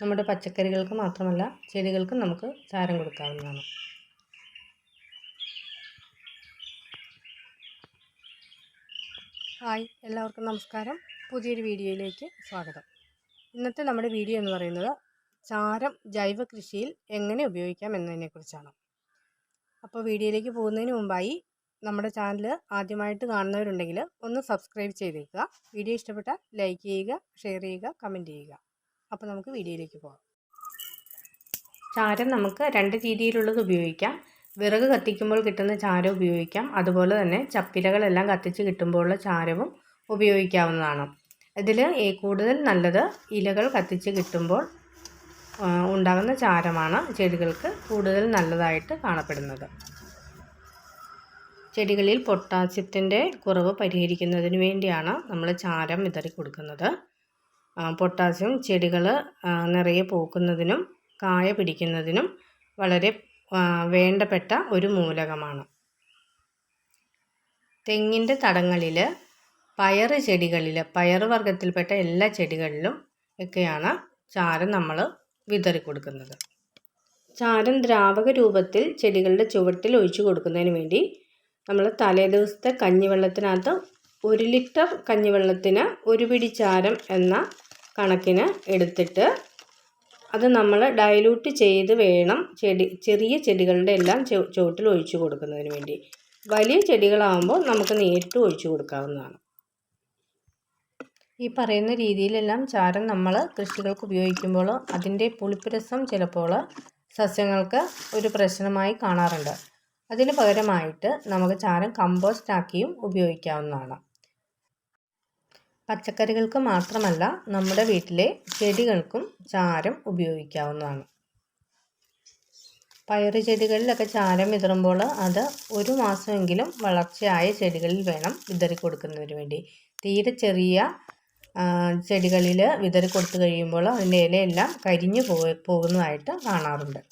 നമ്മുടെ പച്ചക്കറികൾക്ക് മാത്രമല്ല ചെടികൾക്കും നമുക്ക് ചാരം കൊടുക്കാവുന്നതാണ്. ഹായ്, എല്ലാവർക്കും നമസ്കാരം. പുതിയൊരു വീഡിയോയിലേക്ക് സ്വാഗതം. ഇന്നത്തെ നമ്മുടെ വീഡിയോ എന്ന് പറയുന്നത് ചാരം ജൈവ കൃഷിയിൽ എങ്ങനെ ഉപയോഗിക്കാം എന്നതിനെക്കുറിച്ചാണ്. അപ്പോൾ വീഡിയോയിലേക്ക് പോകുന്നതിന് മുമ്പായി നമ്മുടെ ചാനൽ ആദ്യമായിട്ട് കാണുന്നവരുണ്ടെങ്കിൽ ഒന്ന് സബ്സ്ക്രൈബ് ചെയ്തേക്കുക. വീഡിയോ ഇഷ്ടപ്പെട്ടാൽ ലൈക്ക് ചെയ്യുക, ഷെയർ ചെയ്യുക, കമൻറ്റ് ചെയ്യുക. അപ്പോൾ നമുക്ക് വീഡിയോയിലേക്ക് പോകാം. ചാരം നമുക്ക് രണ്ട് രീതിയിലുള്ളത് ഉപയോഗിക്കാം. വിറക് കത്തിക്കുമ്പോൾ കിട്ടുന്ന ചാരം ഉപയോഗിക്കാം. അതുപോലെ തന്നെ ചപ്പിലകളെല്ലാം കത്തിച്ച് കിട്ടുമ്പോഴുള്ള ചാരവും ഉപയോഗിക്കാവുന്നതാണ്. ഇതിൽ കൂടുതൽ നല്ലത് ഇലകൾ കത്തിച്ച് കിട്ടുമ്പോൾ ഉണ്ടാകുന്ന ചാരമാണ് ചെടികൾക്ക് കൂടുതൽ നല്ലതായിട്ട് കാണപ്പെടുന്നത്. ചെടികളിൽ പൊട്ടാസ്യത്തിൻ്റെ കുറവ് പരിഹരിക്കുന്നതിന് വേണ്ടിയാണ് നമ്മൾ ചാരം വിതറി കൊടുക്കുന്നത്. പൊട്ടാസ്യം ചെടികൾ നിറയെ പൂക്കുന്നതിനും കായ പിടിക്കുന്നതിനും വളരെ വേണ്ടപ്പെട്ട ഒരു മൂലകമാണ്. തെങ്ങിൻ്റെ തടങ്ങളിൽ, പയറ് ചെടികളിൽ, പയറ് വർഗ്ഗത്തിൽപ്പെട്ട എല്ലാ ചെടികളിലും ഒക്കെയാണ് ചാരം നമ്മൾ വിതറി കൊടുക്കുന്നത്. ചാരം ദ്രാവക രൂപത്തിൽ ചെടികളുടെ ചുവട്ടിൽ ഒഴിച്ചു കൊടുക്കുന്നതിന് വേണ്ടി നമ്മൾ തലേ ദിവസത്തെ കഞ്ഞിവെള്ളത്തിനകത്ത് 1 ലിറ്റർ കഞ്ഞിവെള്ളത്തിന് 1 പിടി ചാരം എന്ന കണക്കിന് എടുത്തിട്ട് അത് നമ്മൾ ഡൈലൂട്ട് ചെയ്ത് വേണം ചെറിയ ചെടികളുടെ എല്ലാം ചുവട്ടിൽ ഒഴിച്ചു കൊടുക്കുന്നതിന് വേണ്ടി. വലിയ ചെടികളാകുമ്പോൾ നമുക്ക് നേരിട്ട് ഒഴിച്ചു കൊടുക്കാവുന്നതാണ്. ഈ പറയുന്ന രീതിയിലെല്ലാം ചാരം നമ്മൾ കൃഷികൾക്ക് ഉപയോഗിക്കുമ്പോൾ അതിൻ്റെ പുളിപ്പുരസം ചിലപ്പോൾ സസ്യങ്ങൾക്ക് ഒരു പ്രശ്നമായി കാണാറുണ്ട്. അതിന് പകരമായിട്ട് നമുക്ക് ചാരം കമ്പോസ്റ്റ് ആക്കിയും ഉപയോഗിക്കാവുന്നതാണ്. പച്ചക്കറികൾക്ക് മാത്രമല്ല നമ്മുടെ വീട്ടിലെ ചെടികൾക്കും ചാരം ഉപയോഗിക്കാവുന്നതാണ്. പയറ് ചെടികളിലൊക്കെ ചാരം വിതറുമ്പോൾ അത് 1 മാസമെങ്കിലും വളർച്ചയായ ചെടികളിൽ വേണം വിതറി കൊടുക്കുന്നതിന് വേണ്ടി. തീരെ ചെറിയ ചെടികളിൽ വിതറി കൊടുത്തു കഴിയുമ്പോൾ അതിൻ്റെ ഇലയെല്ലാം കരിഞ്ഞു പോകുന്നതായിട്ട് കാണാറുണ്ട്.